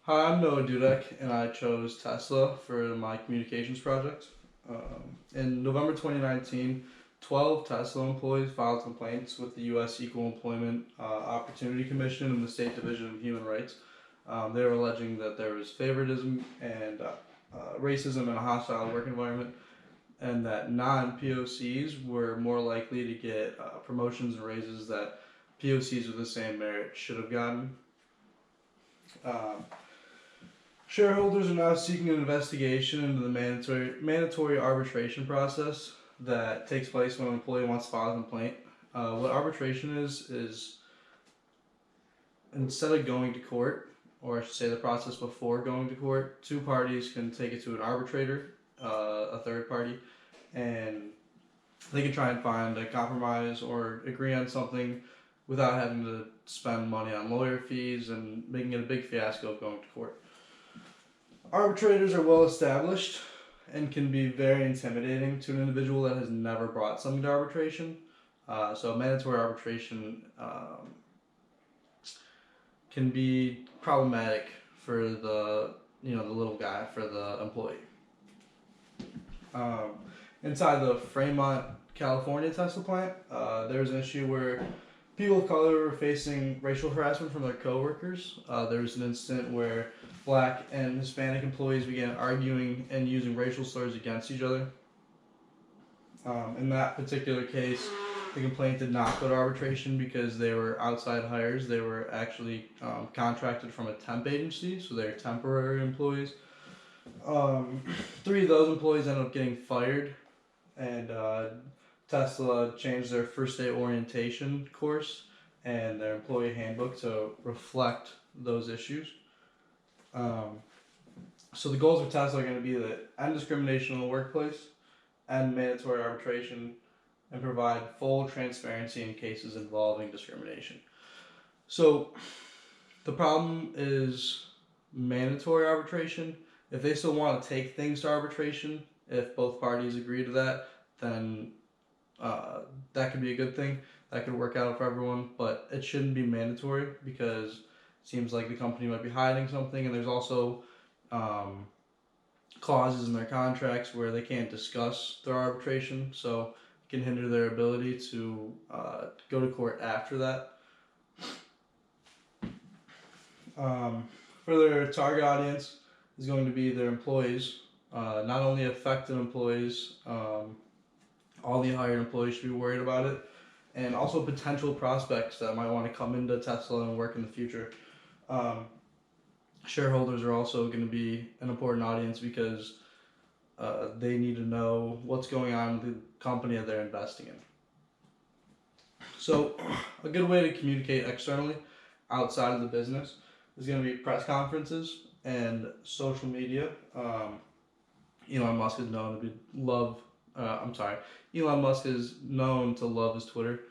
Hi, I'm Noah Dudek, and I chose Tesla for my communications project. In November 2019, 12 Tesla employees filed complaints with the U.S. Equal Employment Opportunity Commission and the State Division of Human Rights. They were alleging that there was favoritism and racism in a hostile work environment, and that non-POCs were more likely to get promotions and raises that POCs with the same merit should have gotten. Um, Shareholders are now seeking an investigation into the mandatory arbitration process that takes place when an employee wants to file a complaint. What arbitration is instead of going to court, or I should say the process before going to court, two parties can take it to an arbitrator, a third party, and they can try and find a compromise or agree on something without having to spend money on lawyer fees and making it a big fiasco of going to court. Arbitrators are well established and can be very intimidating to an individual that has never brought something to arbitration. So mandatory arbitration can be problematic for the little guy, for the employee. Inside the Fremont, California Tesla plant, there was an issue where people of color were facing racial harassment from their coworkers. There was an incident where Black and Hispanic employees began arguing and using racial slurs against each other. In that particular case, the complaint did not go to arbitration because they were outside hires. They were actually contracted from a temp agency, so they're temporary employees. 3 of those employees ended up getting fired, and Tesla changed their first day orientation course and their employee handbook to reflect those issues. So the goals of Tesla are going to be to end discrimination in the workplace, end mandatory arbitration, and provide full transparency in cases involving discrimination. So the problem is mandatory arbitration. If they still want to take things to arbitration, if both parties agree to that, then that could be a good thing. That could work out for everyone, but it shouldn't be mandatory because it seems like the company might be hiding something, and there's also clauses in their contracts where they can't discuss their arbitration, so it can hinder their ability to go to court after that. For their target audience is going to be their employees, not only affected employees. All the hired employees should be worried about it, and also potential prospects that might want to come into Tesla and work in the future. Shareholders are also going to be an important audience because they need to know what's going on with the company that they're investing in. So a good way to communicate externally outside of the business is going to be press conferences and social media. Elon Musk is known to Elon Musk is known to love his Twitter.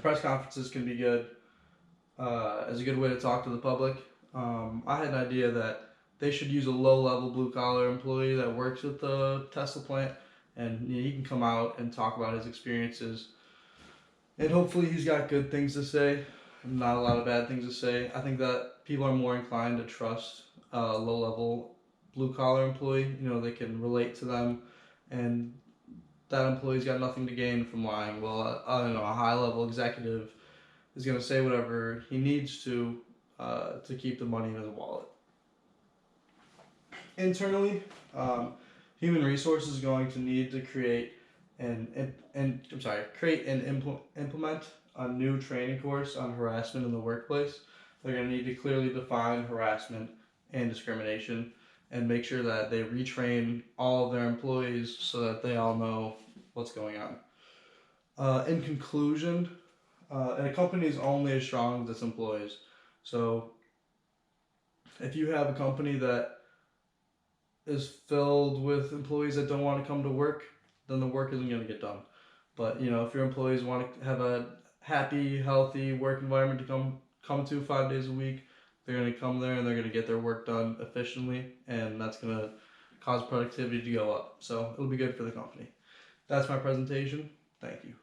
Press conferences can be good as a good way to talk to the public. I had an idea that they should use a low-level blue-collar employee that works at the Tesla plant, and he can come out and talk about his experiences. And hopefully he's got good things to say, not a lot of bad things to say. I think that people are more inclined to trust a low-level blue-collar employee. They can relate to them, and that employee's got nothing to gain from lying. Well, a high-level executive is going to say whatever he needs to keep the money in his wallet. Internally, human resources is going to need to create and implement a new training course on harassment in the workplace. They're going to need to clearly define harassment and discrimination and make sure that they retrain all of their employees so that they all know what's going on. In conclusion, a company is only as strong as its employees. So if you have a company that is filled with employees that don't want to come to work, then the work isn't going to get done. But if your employees want to have a happy, healthy work environment to come to 5 days a week, they're going to come there and they're going to get their work done efficiently, and that's going to cause productivity to go up. So it'll be good for the company. That's my presentation. Thank you.